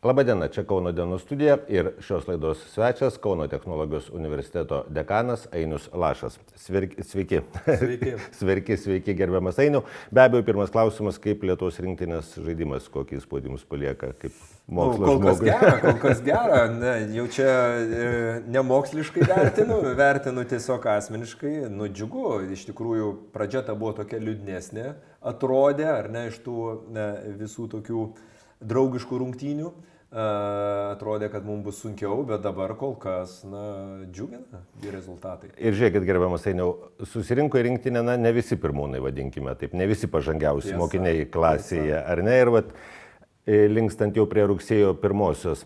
Labadiena, čia Kauno dienos studija ir šios laidos svečias Kauno technologijos universiteto dekanas Ainius Lašas. Sveiki. Sveiki. Sveiki, gerbiamas Ainiau. Be abejo, pirmas klausimas, kaip Lietuvos rinktinės žaidimas, kokį įspūdį jums palieka, kaip mokslo žmogui. Kol kas gera, ne, jau čia nemoksliškai vertinu tiesiog asmeniškai, džiugu, iš tikrųjų pradžia ta buvo tokia liūdnesnė, atrodė, ar ne, iš tų visų tokių draugiškų rungtynių. Atrodė, kad mums bus sunkiau, bet dabar kol kas džiugina rezultatai. Ir žiūrėkit, gerbiamas Ainiau, susirinko į rinktinę, ne visi pirmūnai, vadinkime taip, ne visi pažangiausi mokiniai klasėje, ar ne? Ir linkstant jau prie rugsėjo 1-osios,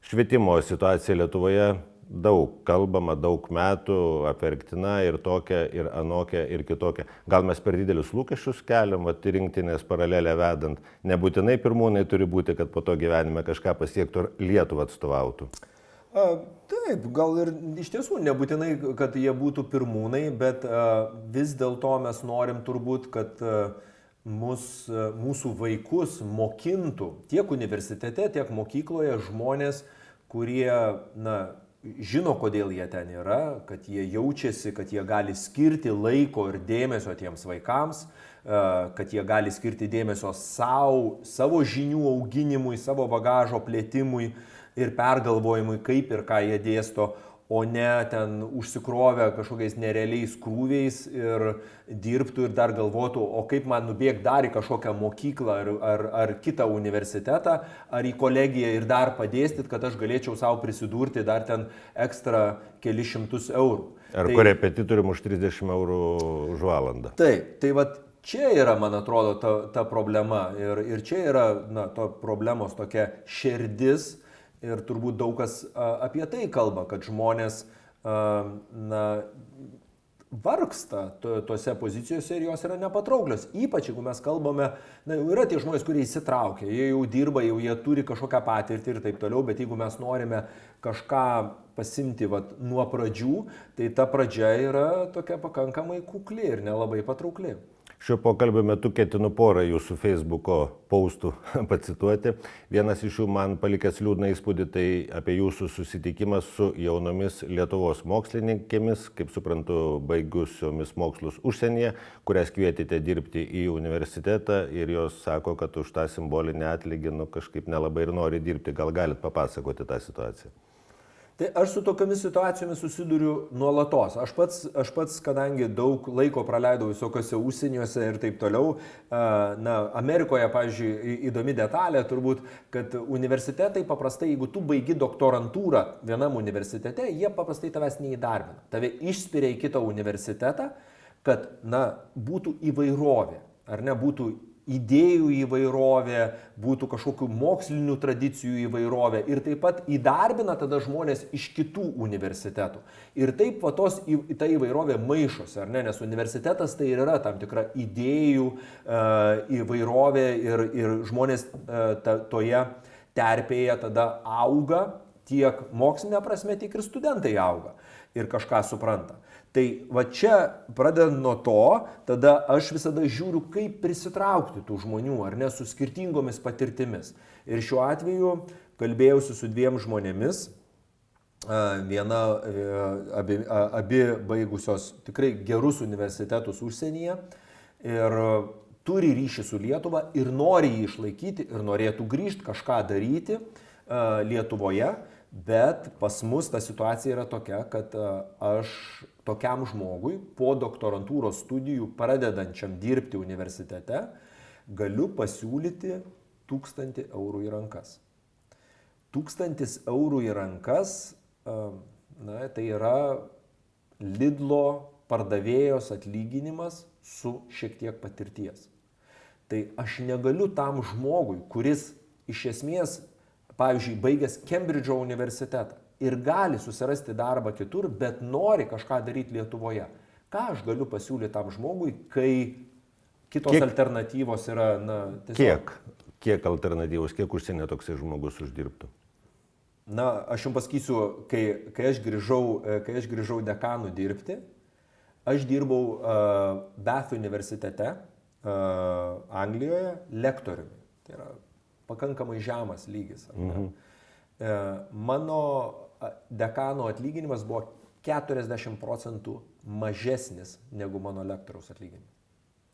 švietimo situacija Lietuvoje daug kalbama, daug metų, apverktina ir tokia, ir anokia, ir kitokia. Gal mes per didelius lūkesčius keliam, rinktinės paralelę vedant, nebūtinai pirmūnai turi būti, kad po to gyvenime kažką pasiektų ir Lietuvą atstovautų. Taip, gal ir iš tiesų nebūtinai, kad jie būtų pirmūnai, bet vis dėlto mes norim turbūt, kad mūsų vaikus mokintų tiek universitete, tiek mokykloje žmonės, kurie, žino, kodėl jie ten yra, kad jie jaučiasi, kad jie gali skirti laiko ir dėmesio tiems vaikams, kad jie gali skirti dėmesio savo žinių auginimui, savo bagažo plėtimui ir pergalvojimui, kaip ir ką jie dėsto, o ne ten užsikrovę kažkokiais nerealiais krūviais ir dirbtų ir dar galvotų, o kaip man nubėgti dar į kažkokią mokyklą ar kitą universitetą, ar į kolegiją ir dar padėstyti, kad aš galėčiau savo prisidurti dar ten ekstra kelius šimtus eurų. Ar korepetitorium už 30 eurų už valandą. Taip, tai čia yra, man atrodo, ta problema ir čia yra to problemos tokia širdis. Ir turbūt daug kas apie tai kalba, kad žmonės vargsta tose pozicijose ir jos yra nepatrauklios. Ypač jeigu mes kalbame, jau yra tie žmonės, kurie įsitraukia, jie jau dirba, jau jie turi kažkokią patirtį ir taip toliau, bet jeigu mes norime kažką pasimti nuo pradžių, tai ta pradžia yra tokia pakankamai kukli ir nelabai patraukli. Šio pokalbio metu ketinu porą jūsų Facebook'o postų pacituoti. Vienas iš jų man palikęs liūdną įspūdį, tai apie jūsų susitikimą su jaunomis Lietuvos mokslininkėmis, kaip suprantu, baigusiomis mokslus užsienyje, kurias kvietėte dirbti į universitetą ir jos sako, kad už tą simbolinį atlygį kažkaip nelabai ir nori dirbti. Gal galit papasakoti tą situaciją? Tai aš su tokiamis situacijomis susiduriu nuolatos. Aš pats, kadangi daug laiko praleidau visokiose užsieniuose ir taip toliau, Amerikoje, pavyzdžiui, įdomi detalė turbūt, kad universitetai paprastai, jeigu tu baigi doktorantūrą vienam universitete, jie paprastai tavęs neįdarbina. Tave išspiria į kitą universitetą, kad būtų įvairovė, ar ne, būtų idėjų įvairovė, būtų kažkokių mokslinių tradicijų įvairovė ir taip pat įdarbina tada žmonės iš kitų universitetų. Ir taip ta įvairovė maišosi, ar ne, nes universitetas tai yra tam tikra idėjų įvairovė ir žmonės toje terpėje tada auga, tiek mokslinė prasme, tiek ir studentai auga ir kažką supranta. Tai čia pradedant nuo to, tada aš visada žiūriu, kaip prisitraukti tų žmonių, ar ne, su skirtingomis patirtimis. Ir šiuo atveju kalbėjausi su dviem žmonėmis, abi baigusios tikrai gerus universitetus užsienyje ir turi ryšį su Lietuva ir nori jį išlaikyti ir norėtų grįžti, kažką daryti Lietuvoje. Bet pas mus ta situacija yra tokia, kad aš tokiam žmogui po doktorantūros studijų pradedančiam dirbti universitete galiu pasiūlyti 1000 eurų į rankas. 1000 eurų į rankas, tai yra Lidlo pardavėjos atlyginimas su šiek tiek patirties. Tai aš negaliu tam žmogui, kuris iš esmės pavyzdžiui, baigęs Kembridžo universitetą ir gali susirasti darbą kitur, bet nori kažką daryti Lietuvoje. Ką aš galiu pasiūlyti tam žmogui, kai kitos alternatyvos yra, tiesiog... Kiek alternatyvos, kiek užsienio toksai žmogus uždirbtų? Aš jums pasakysiu, kai aš grįžau dekanų dirbti, aš dirbau Bath universitete Anglijoje lektoriumi. Tai yra pakankamai žemas lygis. Mano dekano atlyginimas buvo 40% mažesnis negu mano lektoriaus atlyginimas.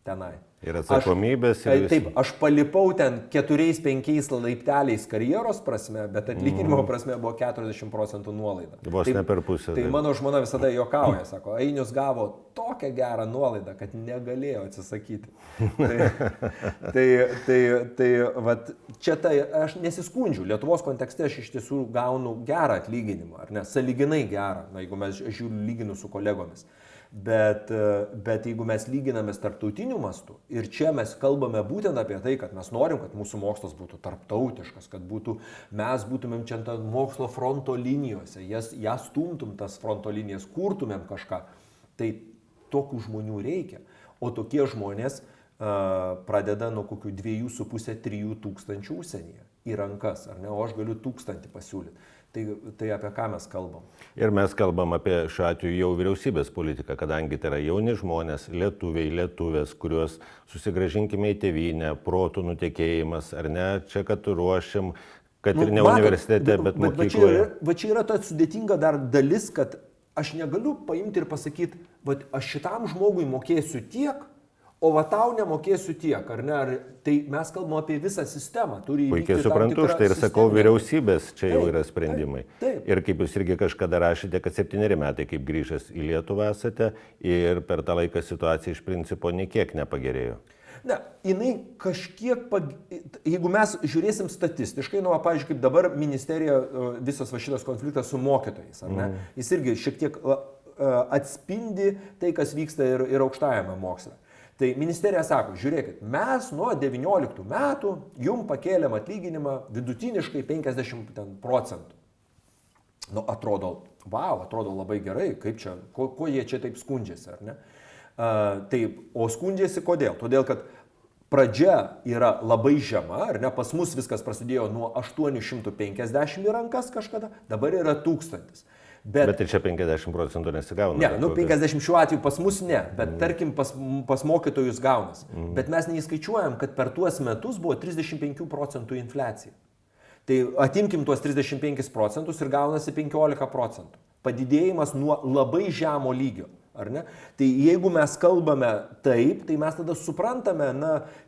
Tenai. Ir atsakomybės. Taip, aš palipau ten 4-5 laipteliais karjeros prasme, bet atlyginimo prasme buvo 40% nuolaida. Vos ne per pusę. Tai mano žmona visada juokauja, sako, Ainius gavo tokią gerą nuolaidą, kad negalėjo atsisakyti. Vat, čia tai aš nesiskundžiu, Lietuvos kontekste aš iš tiesų gaunu gerą atlyginimą, ar ne, sąlyginai gerą, jeigu mes lyginu su kolegomis. Bet jeigu mes lyginamės tarptautiniu mastu ir čia mes kalbame būtent apie tai, kad mes norim, kad mūsų mokslas būtų tarptautiškas, kad mes būtumėm čia ant mokslo fronto linijose, jas stumtum tas fronto linijas, kurtumėm kažką, tai tokių žmonių reikia. O tokie žmonės pradeda nuo kokių 2,5-3 tūkstančių užsienyje į rankas, ar ne, o aš galiu 1000 pasiūlyti. Tai apie ką mes kalbam? Ir mes kalbam apie šiuo atveju jau vyriausybės politiką, kadangi tai yra jauni žmonės, lietuviai, lietuvės, kuriuos susigrąžinkime į tėvynę, protų nutekėjimas, ar ne, čia kad ruošiam, kad ir ne universitete, bet mokykloje. Va čia yra ta sudėtinga dar dalis, kad aš negaliu paimti ir pasakyti, va aš šitam žmogui mokėsiu tiek, o va tau nemokėsiu tiek, ar ne? Tai mes kalbam apie visą sistemą. Puikiai suprantu, štai ir sakau, vyriausybės čia jau yra sprendimai. Taip. Ir kaip jūs irgi kažkada rašėte, kad 7 metai kaip grįžęs į Lietuvą esate ir per tą laiką situacija iš principo niekiek nepagerėjo. Ne, jinai kažkiek, jeigu mes žiūrėsim statistiškai, pavyzdžiui, kaip dabar ministerija, visas va šitas konfliktas su mokytojais, ar ne? Jis irgi šiek tiek atspindi tai, kas vyksta ir aukštajame moksle. Tai ministerija sako, žiūrėkit, mes nuo 19 metų jum pakėlėm atlyginimą vidutiniškai 50%. Nu, atrodo labai gerai, kaip čia, ko jie čia taip skundžiasi, ar ne? Taip, o skundžiasi kodėl? Todėl, kad pradžia yra labai žema, ar ne? Pas mus viskas prasidėjo nuo 850 į rankas kažkada, dabar yra 1000. Bet ir čia 50% nesigauna. Ne, 50 šiuo atveju pas mus ne, bet tarkim pas mokytojus gaunas. Bet mes neįskaičiuojam, kad per tuos metus buvo 35% infliacija. Tai atimkim tuos 35% ir gaunasi 15%. Padidėjimas nuo labai žemo lygio, ar ne? Tai jeigu mes kalbame taip, tai mes tada suprantame,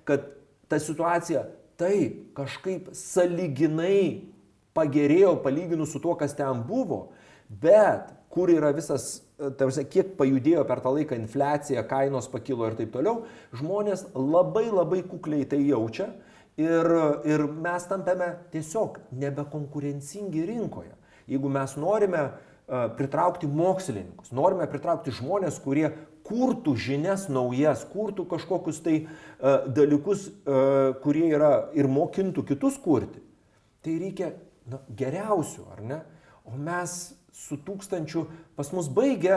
kad ta situacija taip kažkaip sąlyginai pagerėjo palyginus su tuo, kas ten buvo. Bet kur yra visas, kiek pajudėjo per tą laiką infliacija, kainos pakilo ir taip toliau, žmonės labai kukliai tai jaučia ir mes tampame tiesiog nebekonkurencingi rinkoje. Jeigu mes norime pritraukti mokslininkus, norime pritraukti žmonės, kurie kurtų žinias naujas, kurtų kažkokius tai dalykus, kurie yra ir mokintų kitus kurti, tai reikia geriausių, ar ne? O mes su 1000, pas mus baigia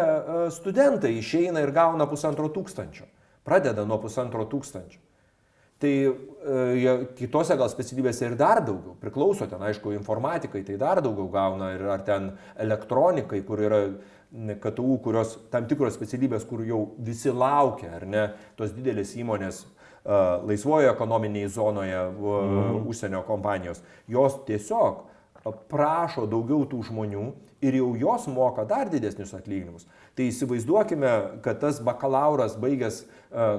studentai, išeina ir gauna 1500, pradeda nuo 1500. Tai kitose gal specialybėse ir dar daugiau, priklauso ten, aišku, informatikai, tai dar daugiau gauna, ar ten elektronikai, kur yra KTU, kurios tam tikros specialybės, kur jau visi laukia, ar ne, tos didelės įmonės laisvoje ekonominėje zonoje užsienio kompanijos, jos tiesiog prašo daugiau tų žmonių ir jau jos moka dar didesnius atlyginimus. Tai įsivaizduokime, kad tas bakalauras baigęs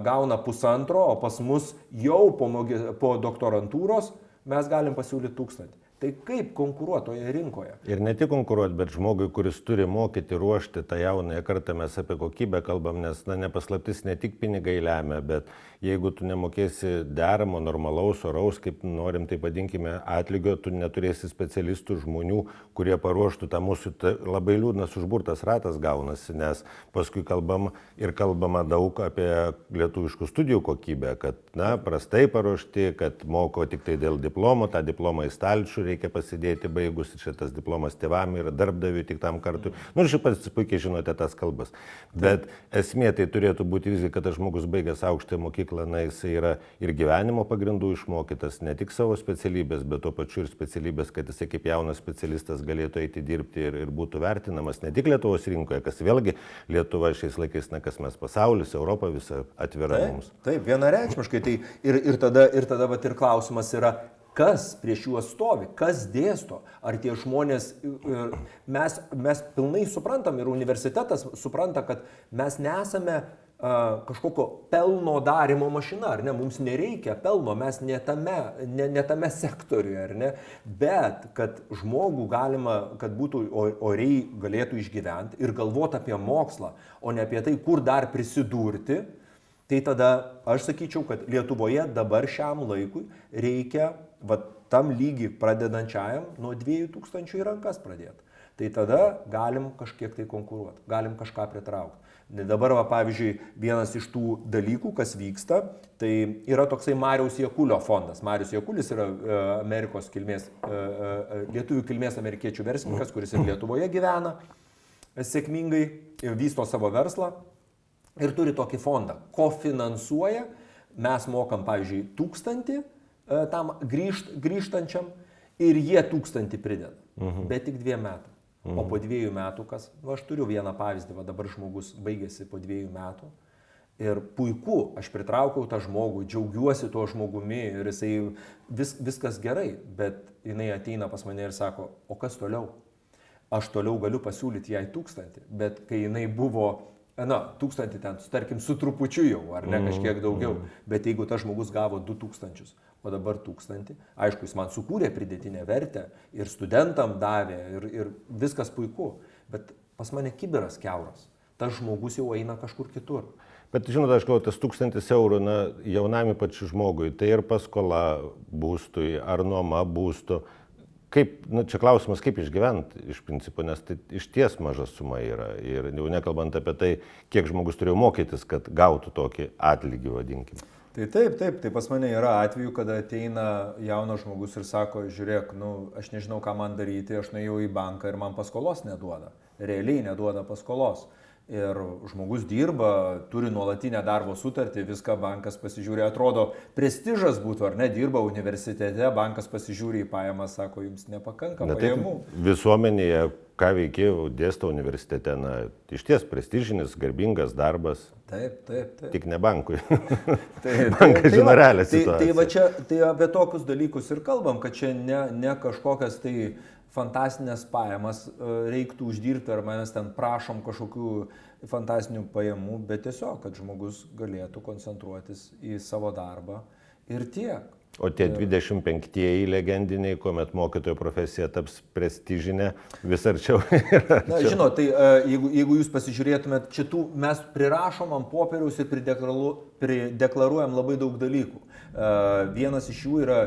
gauna 1,5, o pas mus jau po doktorantūros mes galim pasiūlyti 1000. Tai kaip konkuruoti toje rinkoje? Ir ne tik konkuruoti, bet žmogui, kuris turi mokyti, ruošti tą jaunąją kartą, mes apie kokybę kalbam, nes nepaslaptis ne tik pinigai lemia, bet jeigu tu nemokėsi deramo, normalaus, oraus, kaip norim, tai vadinkime, atlygio, tu neturėsi specialistų žmonių, kurie paruoštų tą mūsų labai liūdnas užburtas ratas gaunasi, nes paskui kalbama daug apie lietuviškų studijų kokybę, kad, prastai paruošti, kad moko tik tai dėl diplomo, tą diplomą į stalčių reikia pasidėti baigus, šitas diplomas tėvam yra darbdaviui tik tam kartui. Šiaip pats puikiai žinote tas kalbas. Bet esmė tai turėtų būti visgi, kad tas žmogus baigęs aukštąją mokyklą, jis yra ir gyvenimo pagrindų išmokytas, ne tik savo specialybės, bet tuo pačiu ir specialybės, kad jisai kaip jaunas specialistas galėtų eiti dirbti ir būtų vertinamas ne tik Lietuvos rinkoje, kas vėlgi Lietuva šiais laikais, kas mes pasaulis, Europa visa atvira mums. Taip, vienareikšmiškai. Tai ir tada vat ir klausimas yra, Kas prieš juos stovi, kas dėsto, ar tie žmonės, mes pilnai suprantam ir universitetas supranta, kad mes nesame kažkokio pelno darimo mašina, ar ne, mums nereikia pelno, mes ne tame sektoriuje, ar ne, bet kad žmogų galima, kad būtų oriai galėtų išgyventi ir galvoti apie mokslą, o ne apie tai, kur dar prisidurti, tai tada aš sakyčiau, kad Lietuvoje dabar šiam laikui reikia tam lygiai pradedančiajam nuo 2000 į rankas pradėti. Tai tada galim kažkiek tai konkuruoti, galim kažką pritraukti. Dabar, pavyzdžiui, vienas iš tų dalykų, kas vyksta, tai yra toksai Mariaus Jakulio fondas. Marius Jakulis yra Amerikos kilmės, lietuvių kilmės amerikiečių verslininkas, kuris ir Lietuvoje gyvena sėkmingai, vysto savo verslą ir turi tokį fondą. Ko finansuoja, mes mokam, pavyzdžiui, 1000 tam grįžtančiam ir jie 1000 prideda, bet tik 2 metų. O po 2 metų kas? Aš turiu vieną pavyzdį, dabar žmogus baigėsi po 2 metų ir puiku, aš pritraukiau tą žmogų, džiaugiuosi tuo žmogumi ir jisai viskas gerai, bet jinai ateina pas mane ir sako, o kas toliau? Aš toliau galiu pasiūlyti jai 1000, bet kai jinai buvo 1000 ten, tarkim, su trupučiu jau, ar ne kažkiek daugiau, bet jeigu tas žmogus gavo 2000, o dabar 1000, aišku, jis man sukūrė pridėtinę vertę ir studentam davė ir viskas puiku, bet pas mane kibiras kiauras, tas žmogus jau eina kažkur kitur. Bet žinot, aš galvoju, tas 1000 eurų, jaunam ypač žmogui, tai ir paskola būstui, ar nuoma būstų. Kaip, čia klausimas, kaip išgyventi iš principo, nes tai išties maža suma yra. Ir jau nekalbant apie tai, kiek žmogus turėjo mokytis, kad gautų tokį atlygį, vadinkime. Tai taip, tai pas mane yra atvejų, kada ateina jaunas žmogus ir sako, žiūrėk, aš nežinau, ką man daryti, aš nuėjau į banką ir man paskolos neduoda, realiai neduoda paskolos. Ir žmogus dirba, turi nuolatinę darbo sutartį, viską bankas pasižiūri, atrodo, prestižas būtų, ar ne, dirba universitete, bankas pasižiūri į pajamas, sako, jums nepakanka pajamų. Visuomenėje, ką veikėjau, dėsto universitete, išties prestižinis, garbingas darbas. Taip. Tik ne bankui. Bankas žino realią situaciją. Tai va čia, tai apie tokius dalykus ir kalbam, kad čia ne kažkokias tai fantastinės pajamas reiktų uždirbti, ar mes ten prašom kažkokių fantastinių pajamų, bet tiesiog, kad žmogus galėtų koncentruotis į savo darbą ir tiek. O tie 25-ieji legendiniai, kuomet mokytojo profesija taps prestižinė, vis arčiau. Na, žinot, tai jeigu jūs pasižiūrėtumėt, šitų mes prirašom ant popieriaus ir prideklaruojam labai daug dalykų. Vienas iš jų yra,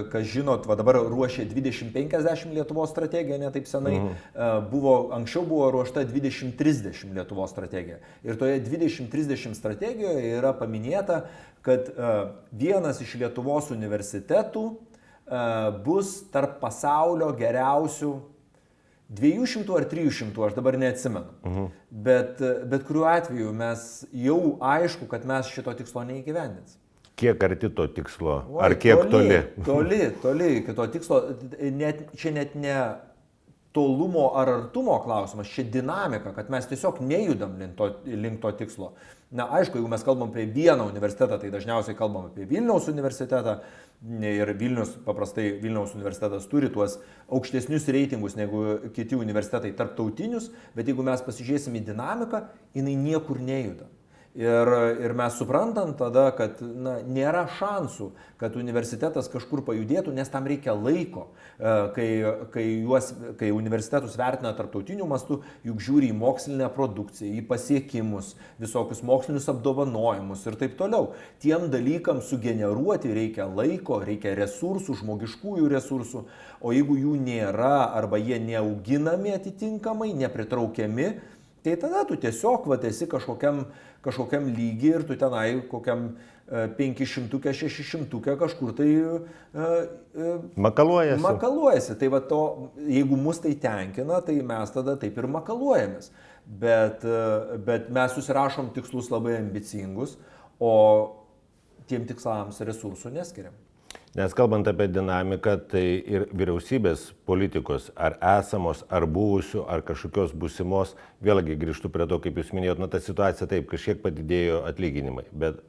kas žinot, dabar ruošia 2050 Lietuvos strategija, ne taip senai, anksčiau buvo ruošta 2030 Lietuvos strategija. Ir toje 2030 strategijoje yra paminėta, kad vienas iš Lietuvos universitetų bus tarp pasaulio geriausių 200 ar 300, aš dabar neatsimenu. Bet kuriuo atveju mes jau aišku, kad mes šito tikslo neįgyvendins. Kiek arti to tikslo? Ar kiek toli? Toli iki to tikslo. Čia net ne tolumo ar artumo klausimas, čia dinamika, kad mes tiesiog nejudam link to tikslo. Na, aišku, jeigu mes kalbam apie vieną universitetą, tai dažniausiai kalbam apie Vilniaus universitetą ir paprastai Vilniaus universitetas turi tuos aukštesnius reitingus negu kiti universitetai tarptautinius, bet jeigu mes pasižiūrėsim į dinamiką, jinai niekur nejuda. Ir mes suprantam tada, kad nėra šansų, kad universitetas kažkur pajudėtų, nes tam reikia laiko. Kai universitetus vertina tarptautiniu mastu, juk žiūri į mokslinę produkciją, į pasiekimus, visokius mokslinius apdovanojimus ir taip toliau. Tiem dalykam sugeneruoti reikia laiko, reikia resursų, žmogiškųjų resursų, o jeigu jų nėra arba jie neauginami atitinkamai, nepritraukiami, tai tada tu tiesiog esi kažkokiam lygiai ir tu tenai kokiam 500-600 kažkur tai makaluojasi. Tai jeigu mus tai tenkina, tai mes tada taip ir makaluojamės. Bet mes susirašom tikslus labai ambicingus, o tiem tikslams resursų neskiriam. Nes kalbant apie dinamiką, tai ir vyriausybės politikos, ar esamos, ar buvusių, ar kažkokios būsimos, vėlgi grįžtu prie to, kaip jūs minėjot, ta situacija taip, kažkiek padidėjo atlyginimai, bet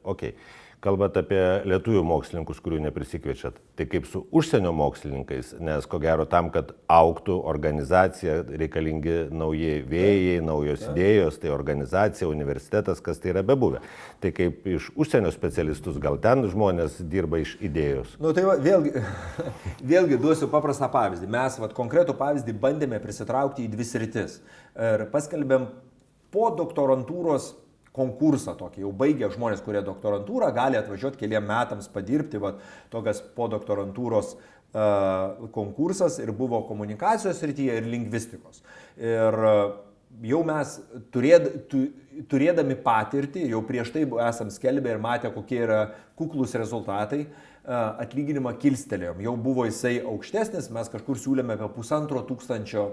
Kalbant apie lietuvių mokslininkus, kurių neprisikviečiat, tai kaip su užsienio mokslininkais, nes ko gero tam, kad augtų organizacija, reikalingi nauji vėjai, naujos idėjos, tai organizacija, universitetas, kas tai yra bebuvę. Tai kaip iš užsienio specialistus, gal ten žmonės dirba iš idėjos. Nu tai va, vėlgi duosiu paprastą pavyzdį. Mes konkretų pavyzdį bandėme prisitraukti į 2 sritis ir paskelbėm po doktorantūros konkursą tokį, jau baigę žmonės, kurie doktorantūrą gali atvažiuoti keliam metams padirbti, tokias po doktorantūros konkursas ir buvo komunikacijos srityje ir lingvistikos. Ir jau mes turėdami patirtį, jau prieš tai esam skelbę ir matę, kokie yra kuklus rezultatai, atlyginimą kilstelėjom. Jau buvo jisai aukštesnis, mes kažkur siūlėme apie 1500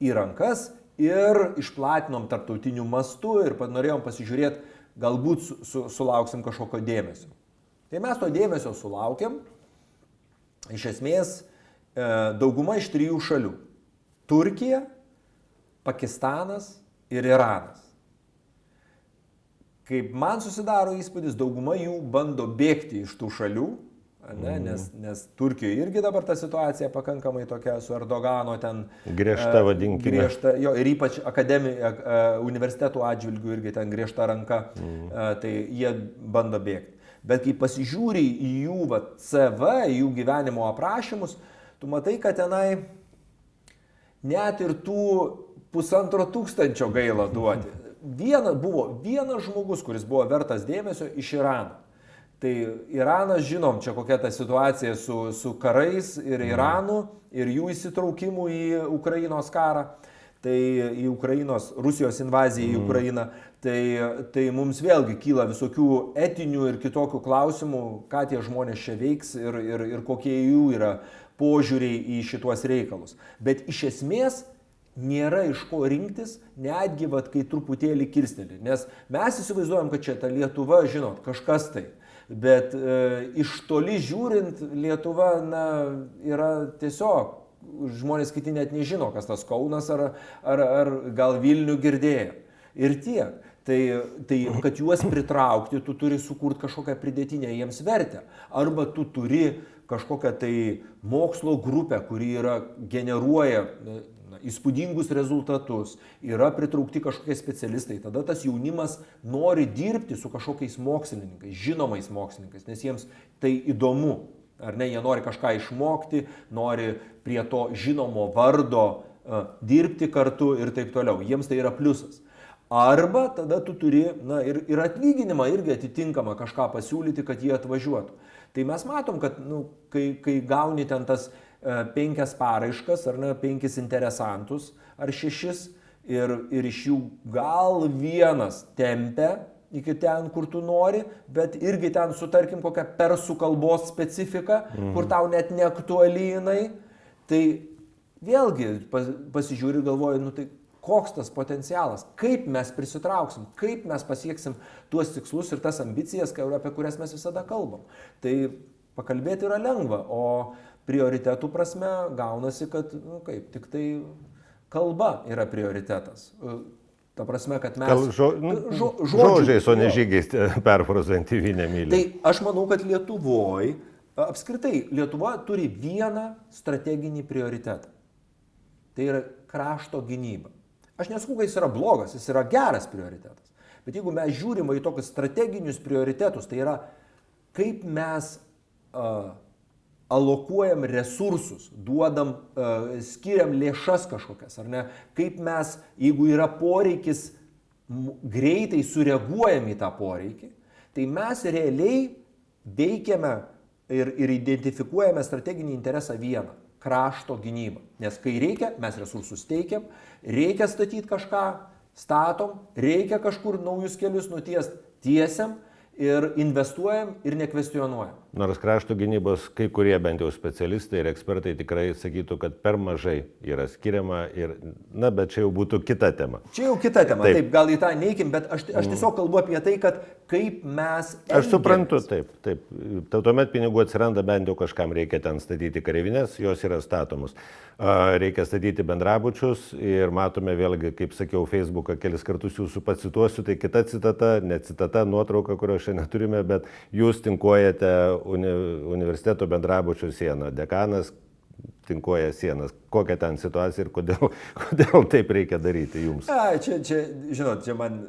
į rankas, ir išplatinom tarptautiniu mastu ir norėjom pasižiūrėti, galbūt sulauksim kažkokio dėmesio. Tai mes to dėmesio sulaukėm, iš esmės, dauguma iš 3 šalių. Turkija, Pakistanas ir Iranas. Kaip man susidaro įspūdis, dauguma jų bando bėgti iš tų šalių, nes Turkijoje irgi dabar ta situacija pakankamai tokia su Erdogano ten griežta, vadinkime. Griežta, jo, ir ypač universitetų atžvilgių irgi ten griežta ranka, tai jie bando bėgti. Bet kai pasižiūri į jų CV, į jų gyvenimo aprašymus, tu matai, kad tenai net ir tų 1500 gaila duoti. Buvo vienas žmogus, kuris buvo vertas dėmesio iš Irano. Tai Iranas, žinom, čia kokia ta situacija su karais ir Iranu ir jų įsitraukimu į Ukrainos karą, tai į Rusijos invaziją į Ukrainą, tai mums vėlgi kyla visokių etinių ir kitokių klausimų, ką tie žmonės čia veiks ir kokie jų yra požiūriai į šituos reikalus. Bet iš esmės nėra iš ko rinktis, netgi kai truputėlį kilsteli, nes mes įsivaizduojam, kad čia ta Lietuva, žinot, kažkas tai. Bet iš toli žiūrint, Lietuva yra tiesiog, žmonės kiti net nežino, kas tas Kaunas ar gal Vilnių girdėjo. Ir tiek. Tai kad juos pritraukti, tu turi sukurti kažkokią pridėtinę jiems vertę. Arba tu turi kažkokią tai mokslo grupę, kuri generuoja įspūdingus rezultatus, yra pritraukti kažkokie specialistai, tada tas jaunimas nori dirbti su kažkokiais mokslininkais, žinomais mokslininkais, nes jiems tai įdomu, ar ne, jie nori kažką išmokti, nori prie to žinomo vardo dirbti kartu ir taip toliau, jiems tai yra pliusas. Arba tada tu turi ir atlyginimą irgi atitinkamą kažką pasiūlyti, kad jie atvažiuotų. Tai mes matom, kad kai gauni ten tas 5 paraiškas, ar 5 interesantus, ar 6, ir iš jų gal vienas tempia iki ten, kur tu nori, bet irgi ten sutarkim kokią persų kalbos specifiką, kur tau net neaktuali jinai, tai vėlgi pasižiūri, galvoju, tai koks tas potencialas, kaip mes prisitrauksim, kaip mes pasieksim tuos tikslus ir tas ambicijas, apie kurias mes visada kalbam. Tai pakalbėti yra lengva, o prioritetų prasme gaunasi, kad tik tai kalba yra prioritetas. Ta prasme, kad mes... Žodžiais, o ne žygiais, perfrazuojant Tėvynę myli. Tai aš manau, kad Lietuvoje, apskritai, Lietuva turi vieną strateginį prioritetą. Tai yra krašto gynyba. Aš nesakau, kad jis yra blogas, jis yra geras prioritetas. Bet jeigu mes žiūrime į tokius strateginius prioritetus, tai yra kaip mes alokuojam resursus, skiriam lėšas kažkokias, ar ne, kaip mes, jeigu yra poreikis, greitai sureaguojam į tą poreikį, tai mes realiai veikiame ir identifikuojame strateginį interesą vieną - krašto gynybą. Nes kai reikia, mes resursus teikiam, reikia statyti kažką, statom, reikia kažkur naujus kelius nutiest, tiesiam ir investuojam ir nekvestionuojam. Nors krašto gynybos kai kurie bent jau specialistai ir ekspertai tikrai sakytų, kad per mažai yra skiriama ir, bet čia jau būtų kita tema. Čia jau kita tema, taip gal į tą neikim, bet aš tiesiog kalbu apie tai, kad kaip mes elgiamės. Aš suprantu, taip. Tuomet pinigų atsiranda, bent jau kažkam reikia ten statyti kareivines, jos yra statomos. Reikia statyti bendrabučius ir matome vėlgi, kaip sakiau, Facebooką kelis kartus jūsų pacituosiu, tai kita citata, ne citata, nuotrauka, kurio aš čia neturime, bet jūs tinkuojate universiteto bendrabučių sieną, dekanas tinkuoja sienas. Kokia ten situacija ir kodėl taip reikia daryti jums? Žinot, čia man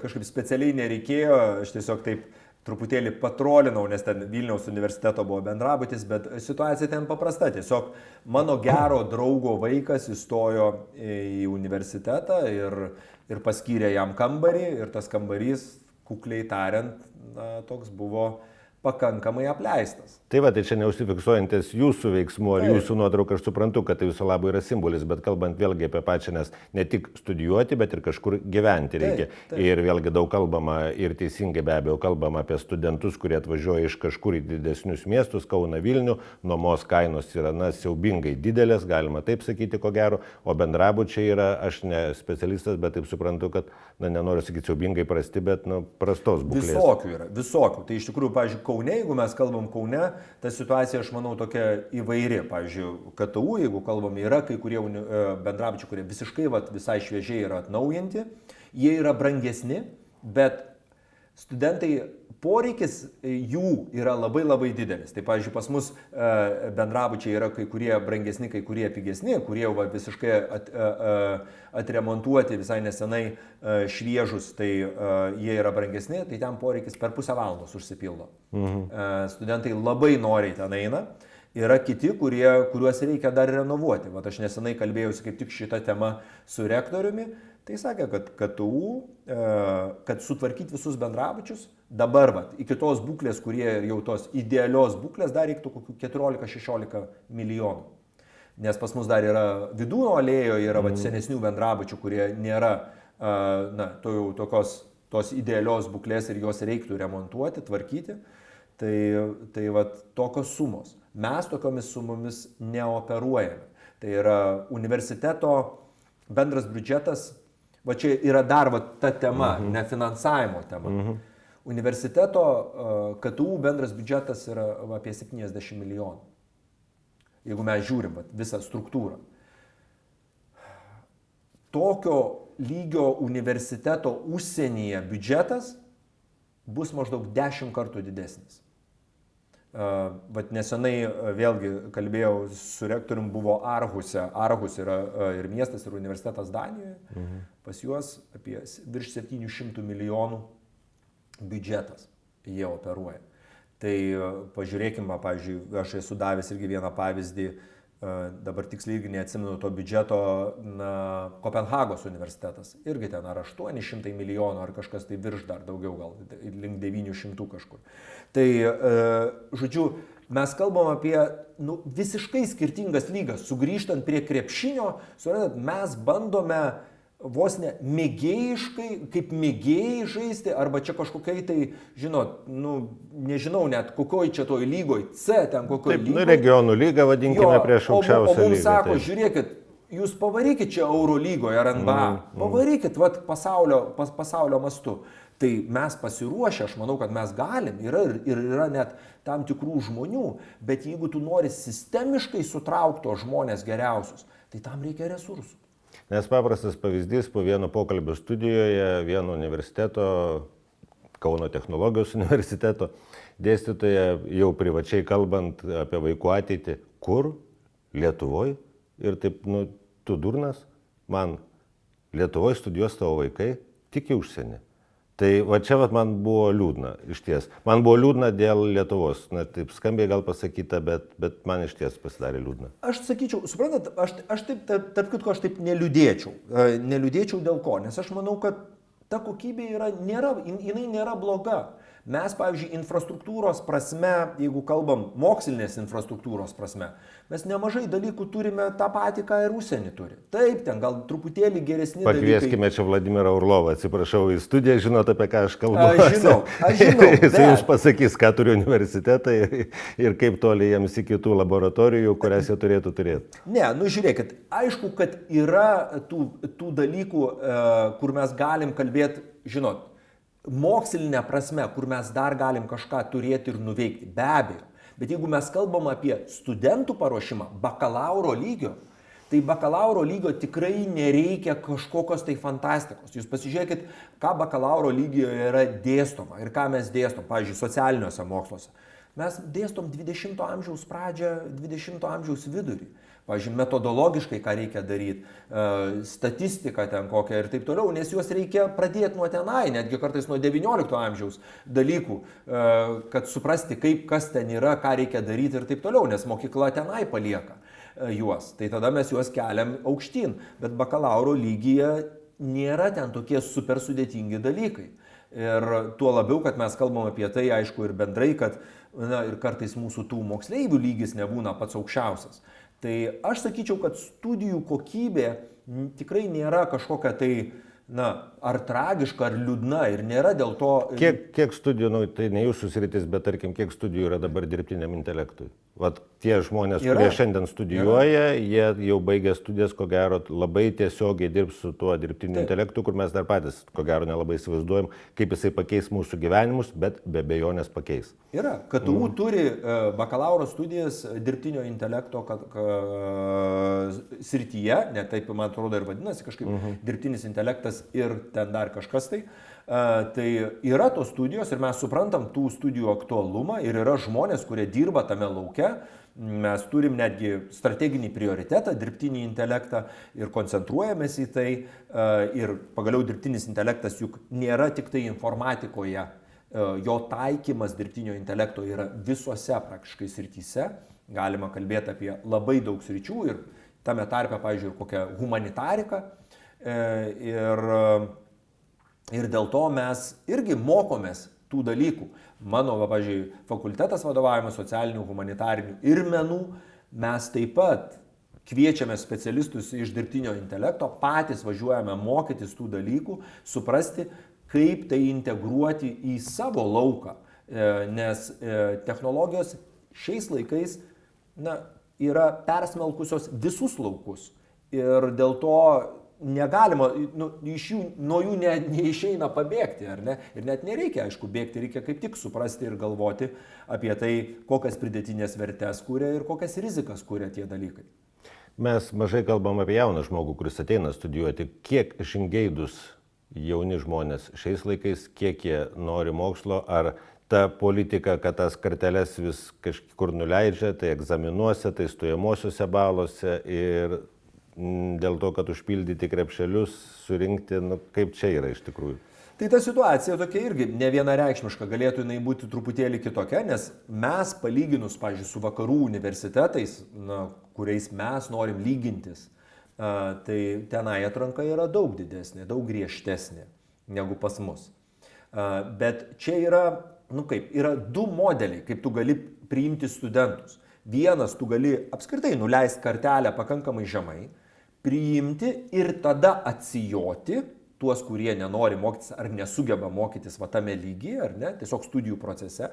kažkaip specialiai nereikėjo, aš tiesiog taip truputėlį patrolinau, nes ten Vilniaus universiteto buvo bendrabutis, bet situacija ten paprasta. Tiesiog mano gero draugo vaikas įstojo į universitetą ir paskyrė jam kambarį ir tas kambarys, kukliai tariant, toks buvo pakankamai apleistas. Tai va, tai čia neužsifiksuojantis jūsų veiksmų ar jūsų nuotrauka, aš suprantu, kad tai viso labo yra simbolis, bet kalbant vėlgi apie pačią, nes ne tik studijuoti, bet ir kažkur gyventi reikia. Taip. Ir vėlgi daug kalbama ir teisingai be abejo kalbama apie studentus, kurie atvažiuoja iš kažkur į didesnius miestus, Kauną, Vilnių, nuomos kainos yra siaubingai didelės, galima taip sakyti ko gero, o bendrabučiai yra, aš ne specialistas, bet taip suprantu, kad, nenoriu sakyti siaubingai prasti, bet prastos būklės. Visokių yra, visokių. Tai iš tikrųjų, pavyzdžiui, Kaune, jeigu mes kalbam Kaune, ta situacija, aš manau, tokia įvairi. Pavyzdžiui, KTU, jeigu kalbam, yra kai kurie bendrabučiai, kurie visiškai visai šviežiai yra atnaujinti, jie yra brangesni, bet studentai poreikis jų yra labai labai didelis. Tai, pavyzdžiui, pas mus bendrabučiai yra kai kurie brangesni, kai kurie pigesni, kurie visiškai atremontuoti visai nesenai šviežus, tai jie yra brangesni, tai ten poreikis per pusę valandos užsipildo. Studentai labai noriai ten eina. Yra kiti, kuriuos reikia dar renovuoti. Vat aš nesenai kalbėjausi kaip tik šitą temą su rektoriumi. Tai sakė, kad KTU, kad sutvarkyti visus bendrabučius, dabar iki tos būklės, kurie jau tos idealios būklės, dar reiktų kokių 14-16 milijonų. Nes pas mus dar yra Vydūno alėjoje, yra senesnių bendrabučių, kurie nėra tos idealios būklės ir juos reiktų remontuoti, tvarkyti. Tai tokios sumos. Mes tokiomis sumomis neoperuojame. Tai yra universiteto bendras biudžetas, va čia yra dar ta tema, nefinansavimo tema. Universiteto KTU bendras biudžetas yra apie 70 milijonų. Jeigu mes žiūrim visą struktūrą. Tokio lygio universiteto užsienyje biudžetas bus maždaug 10 kartų didesnis. Nesenai vėlgi kalbėjau su rektorium, buvo Aarhuse. Aarhus yra ir miestas, ir universitetas Danijoje. Pas juos apie virš 700 milijonų biudžetas jie operuoja. Tai pažiūrėkime, pavyzdžiui, aš esu davęs irgi vieną pavyzdį, dabar tiksliai irgi neatsimenu to biudžeto, Kopenhagos universitetas. Irgi ten ar 800 milijonų, ar kažkas tai virš dar daugiau, gal link 900 kažkur. Tai, žodžiu, mes kalbam apie visiškai skirtingas lygas. Sugrįžtant prie krepšinio, mes bandome vos ne mėgėjiškai, kaip mėgėjai žaisti, arba čia kažkokiai tai, žinot, nežinau net kokioj čia toj lygoj, C ten kokioj lygoj. Regionų lygą vadinkime prieš aukščiausią lygą. O mums sako, žiūrėkit, jūs pavarykit čia Euro lygoje ar NBA, pavarykit pasaulio mastu. Tai mes pasiruošę, aš manau, kad mes galim, yra net tam tikrų žmonių, bet jeigu tu nori sistemiškai sutraukti žmonės geriausius, tai tam reikia resursų. Nes paprastas pavyzdys, po vieno pokalbio studijoje, vieno universiteto, Kauno technologijos universiteto, dėstytoja jau privačiai kalbant apie vaikų ateitį, kur? Lietuvoje? Ir taip, tu durnas, man Lietuvoje studijuos tavo vaikai, tik į užsienį. Tai va čia man buvo liūdna, iš ties. Man buvo liūdna dėl Lietuvos. Taip skambiai gal pasakyta, bet man iš ties pasidarė liūdna. Aš sakyčiau, suprantat, aš taip, tarp kitko, aš taip neliūdėčiau. Neliūdėčiau dėl ko? Nes aš manau, kad ta kokybė jinai nėra bloga. Mes, pavyzdžiui, infrastruktūros prasme, jeigu kalbam mokslinės infrastruktūros prasme, mes nemažai dalykų turime tą patį, ką ir užsienį turi. Taip, ten gal truputėlį geresni dalykai. Pakvieskime čia Vladimirą Orlovą, atsiprašau, į studiją, žinot, apie ką aš kalbu. Aš žinau. Jis jums pasakys, ką turi universitetai ir kaip toli jiems į kitų laboratorijų, kurias jie turėtų turėti. Ne, žiūrėkit, aišku, kad yra tų dalykų, kur mes galim kalbėti, žinot, mokslinė prasme, kur mes dar galim kažką turėti ir nuveikti, be abejo. Bet jeigu mes kalbam apie studentų paruošimą bakalauro lygio, Tai bakalauro lygio tikrai nereikia kažkokios tai fantastikos. Jūs pasižiūrėkit, ką bakalauro lygijoje yra dėstoma ir ką mes dėstom, pavyzdžiui, socialiniuose moksluose. Mes dėstom 20 amžiaus pradžią, 20 amžiaus vidurį. Pavyzdžiui, metodologiškai, ką reikia daryti, statistiką ten kokią ir taip toliau, nes juos reikia pradėti nuo tenai, netgi kartais nuo 19 amžiaus dalykų, kad suprasti, kas ten yra, ką reikia daryti ir taip toliau, nes mokykla tenai palieka juos. Tai tada mes juos keliam aukštyn, bet bakalauro lygyje nėra ten tokie super sudėtingi dalykai. Ir tuo labiau, kad mes kalbam apie tai, aišku, ir bendrai, kad ir kartais mūsų tų moksleivių lygis nebūna pats aukščiausias. Tai aš sakyčiau, kad studijų kokybė tikrai nėra kažkokia tai, ar tragiška, ar liūdna ir nėra dėl to... Kiek studijų, tai ne jūsų sritis, bet tarkim, kiek studijų yra dabar dirbtiniam intelektui? Vat tie žmonės, kurie šiandien studijuoja, jie jau baigė studijas, ko gero, labai tiesiogiai dirbs su tuo dirbtiniu intelektu, kur mes dar patys, ko gero, nelabai įsivaizduojam, kaip jisai pakeis mūsų gyvenimus, bet be abejonės pakeis. Yra. KTU turi bakalauro studijas dirbtinio intelekto srityje, net taip, man atrodo, ir vadinasi kažkaip dirbtinis intelektas ir ten dar kažkas tai. Tai yra tos studijos ir mes suprantam tų studijų aktualumą ir yra žmonės, kurie dirba tame lauke. Mes turim netgi strateginį prioritetą, dirbtinį intelektą ir koncentruojamės į tai. Ir pagaliau dirbtinis intelektas juk nėra tik tai informatikoje. Jo taikymas dirbtinio intelekto yra visose praktiškai srityse. Galima kalbėti apie labai daug sričių ir tame tarpe, pavyzdžiui, ir kokią humanitariką. Ir dėl to mes irgi mokomės tų dalykų. Mano, pavyzdžiui, fakultetas vadovavimas socialinių, humanitarinių ir menų, mes taip pat kviečiame specialistus iš dirbtinio intelekto, patys važiuojame mokytis tų dalykų, suprasti, kaip tai integruoti į savo lauką. Nes technologijos šiais laikais yra persmelkusios visus laukus. Ir dėl to negalima, nuo jų neišeina pabėgti, ar ne? Ir net nereikia, aišku, bėgti, reikia kaip tik suprasti ir galvoti apie tai, kokias pridėtinės vertės kūrė ir kokias rizikas kūrė tie dalykai. Mes mažai kalbam apie jauną žmogų, kuris ateina studijuoti. Kiek žingeidūs jauni žmonės šiais laikais, kiek jie nori mokslo, ar ta politika, kad tas karteles vis kažkur nuleidžia, tai egzaminuose, tai stojamosiuose baluose ir dėl to, kad užpildyti krepšelius, surinkti, kaip čia yra iš tikrųjų. Tai ta situacija tokia irgi ne vienareikšmiška, galėtų jinai būti truputėlį kitokia, nes mes palyginus, pavyzdžiui, su vakarų universitetais, kuriais mes norim lygintis, tai tenai atranka yra daug didesnė, daug griežtesnė negu pas mus. Bet čia yra, yra du modeliai, kaip tu gali priimti studentus. Vienas, tu gali apskritai nuleisti kartelę pakankamai žemai, priimti ir tada atsijoti tuos, kurie nenori mokytis ar nesugeba mokytis tame lygyje, ar ne, tiesiog studijų procese.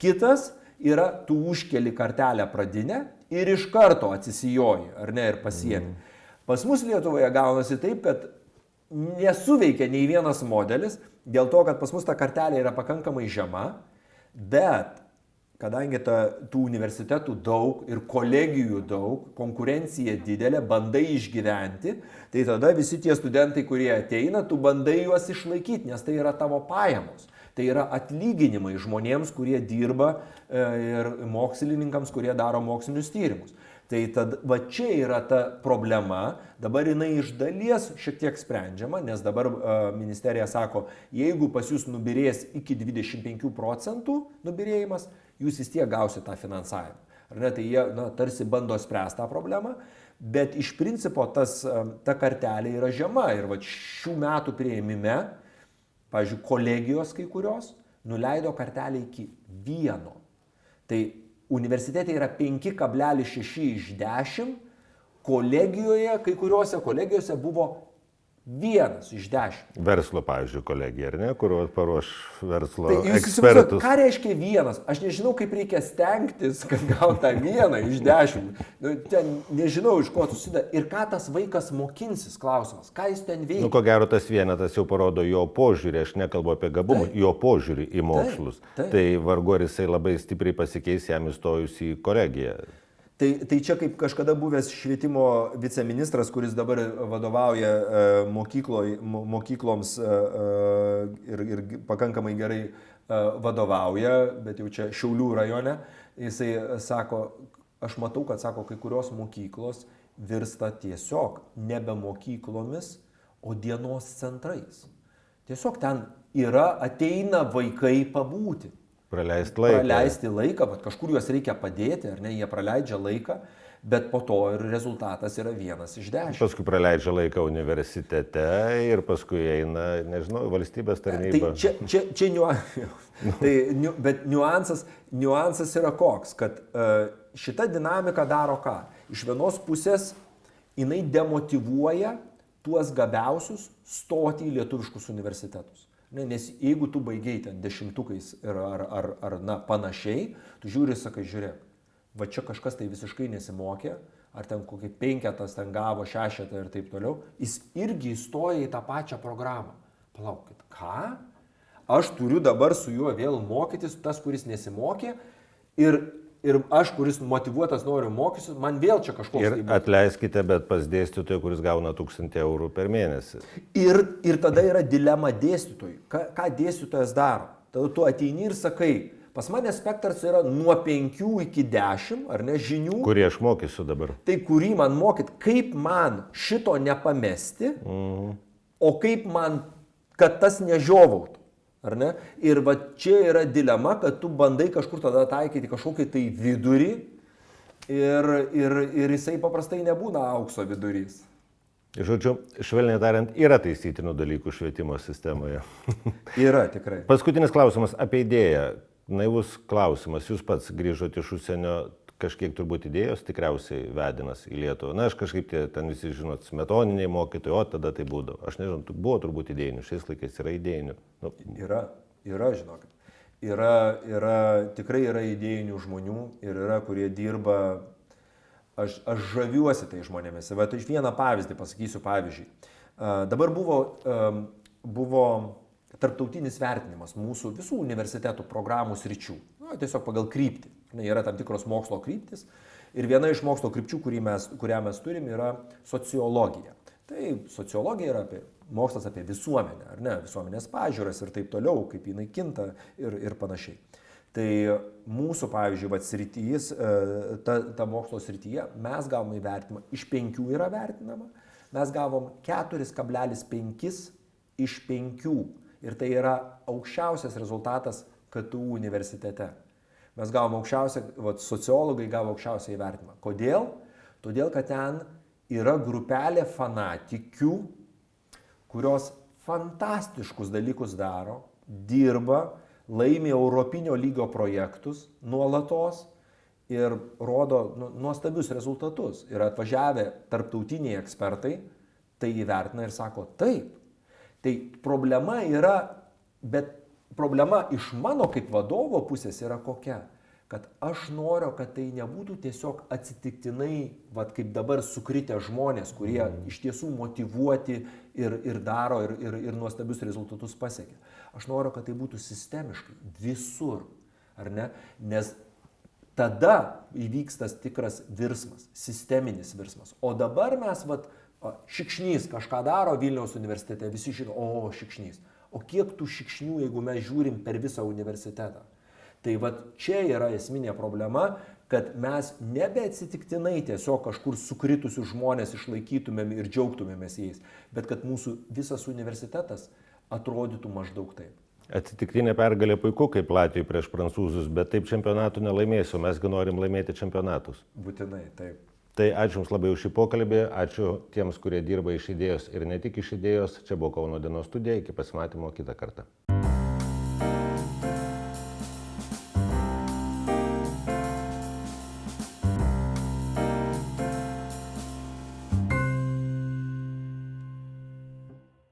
Kitas yra, tu užkeli kartelę pradinę ir iš karto atsisijoji, ar ne, ir pasiemi. Pas mus Lietuvoje gaunasi taip, kad nesuveikia nei vienas modelis, dėl to, kad pas mus ta kartelė yra pakankamai žema, bet kadangi tų universitetų daug ir kolegijų daug, konkurencija didelė, bandai išgyventi, tai tada visi tie studentai, kurie ateina, tu bandai juos išlaikyti, nes tai yra tavo pajamos. Tai yra atlyginimai žmonėms, kurie dirba ir mokslininkams, kurie daro mokslinius tyrimus. Tai čia yra ta problema, dabar jinai iš dalies šiek tiek sprendžiama, nes dabar ministerija sako, jeigu pas jūs nubirės iki 25% nubirėjimas, jūs vis tiek gausite tą finansavimą. Ar ne, tai jie tarsi bando spręsti tą problemą, bet iš principo ta kartelė yra žema ir šių metų priėmime, pavyzdžiui, kolegijos kai kurios nuleido kartelę iki 1. Tai universitete yra 5,6 iš 10, kolegijoje, kai kuriuose kolegijose buvo 1 iš 10. Verslo, pavyzdžiui, kolegija, ar ne, kur paruoš verslo tai ekspertus. Ką reiškia 1? Aš nežinau, kaip reikia stengtis, kad gautą 1 iš 10. Ten nežinau, iš ko susideda. Ir ką tas vaikas mokinsis, klausimas. Ką jis ten veikia? Ko gero, tas vienetas jau parodo jo požiūrį, aš nekalbu apie gabumą, jo požiūrį į mokslus. Tai vargu ar jisai labai stipriai pasikeis jam įstojus į kolegiją. Tai čia kaip kažkada buvęs švietimo viceministras, kuris dabar vadovauja mokykloms ir pakankamai gerai vadovauja, bet jau čia Šiaulių rajone, jisai sako, aš matau, kad sako, kai kurios mokyklos virsta tiesiog nebe mokyklomis, o dienos centrais. Tiesiog ten ateina vaikai pabūti. Praleisti laiką, bet kažkur juos reikia padėti, ar ne, jie praleidžia laiką, bet po to ir rezultatas yra 1 iš 10. Paskui praleidžia laiką universitete ir paskui eina, nežinau, valstybės tarnybą. Bet niuansas yra koks, kad šita dinamika daro ką? Iš vienos pusės jinai demotyvuoja tuos gabiausius stoti į lietuviškus universitetus. Nes jeigu tu baigiai ten 10-ukais ar panašiai, tu žiūri ir sakai, žiūrėk, va čia kažkas tai visiškai nesimokė, ar ten kokį 5 ten gavo, 6 ir taip toliau, jis irgi įstoja į tą pačią programą. Palaukit, ką? Aš turiu dabar su juo vėl mokytis, tas, kuris nesimokė, ir aš, kuris motyvuotas noriu mokysiu, man vėl čia kažkoks... Ir atleiskite, bet pas dėstytoją, kuris gauna 1000 eurų per mėnesį. Ir tada yra dilema dėstytojui. Ką dėstytojas daro? Tada tu ateini ir sakai, pas mane spektras yra nuo 5 iki 10, ar ne, žinių. Kurį aš mokysiu dabar. Tai kurį man mokyt, kaip man šito nepamesti, o kaip man, kad tas nežiovautų. Ar ne? Ir va čia yra dilema, kad tu bandai kažkur tada taikyti kažkokį tai vidurį ir jisai paprastai nebūna aukso vidurys. Žodžiu, švelniai tariant, yra taisytinų dalykų švietimo sistemoje. Yra tikrai. Paskutinis klausimas apie idėją. Naivus klausimas. Jūs pats grįžote iš užsienio, kažkiek turbūt idėjos tikriausiai vedinas į Lietuvą. Na, aš kažkaip ten visi žinot, smetoniniai mokytojai, o tada tai būdavo. Aš nežinau, buvo turbūt idėjinių, šiais laikais yra idėjinių. Nu. Yra, žinokit. Tikrai yra idėjinių žmonių ir yra, kurie dirba, aš žaviuosi tai žmonėmis. Va, tai iš vieną pavyzdį pasakysiu pavyzdžiui. Dabar buvo tarptautinis vertinimas mūsų visų universitetų programų sričių. Tiesiog pagal kryptį. Yra tam tikros mokslo kryptis. Ir viena iš mokslo krypčių, kurią mes turim, yra sociologija. Tai sociologija yra mokslas apie visuomenę, ar ne, visuomenės pažiūras ir taip toliau, kaip jinai kinta ir panašiai. Tai mūsų, pavyzdžiui, sritis, ta mokslo srityje mes gavom įvertinimą, iš 5 yra vertinama, mes gavom 4,5 iš 5. Ir tai yra aukščiausias rezultatas KTU universitete. Mes gavom sociologai gavo aukščiausią įvertinimą. Kodėl? Todėl, kad ten yra grupelė fanatikių, kurios fantastiškus dalykus daro, dirba, laimi europinio lygio projektus nuolatos ir rodo nuostabius rezultatus. Ir atvažiavę tarptautiniai ekspertai tai įvertina ir sako taip. Tai problema yra, bet problema iš mano kaip vadovo pusės yra kokia? Kad aš noriu, kad tai nebūtų tiesiog atsitiktinai, kaip dabar sukritę žmonės, kurie iš tiesų motyvuoti ir daro ir nuostabius rezultatus pasiekia. Aš noriu, kad tai būtų sistemiškai, visur, ar ne? Nes tada įvyks tas tikras virsmas, sisteminis virsmas. O dabar mes, Šikšnys kažką daro Vilniaus universitete, visi žino, o Šikšnys. O kiek tų šikšnių, jeigu mes žiūrim per visą universitetą? Tai čia yra esminė problema, kad mes nebeatsitiktinai tiesiog kažkur sukritusius žmonės išlaikytumėm ir džiaugtumėmės jais, bet kad mūsų visas universitetas atrodytų maždaug taip. Atsitiktinė pergalė puiku, kaip Latvijai prieš prancūzus, bet taip čempionatų nelaimėsiu, mesgi norim laimėti čempionatus. Būtinai, taip. Tai ačiū Jums labai už šį pokalbį, ačiū tiems, kurie dirba iš idėjos ir ne tik iš idėjos. Čia buvo Kauno dienos studija, iki pasimatymo kitą kartą.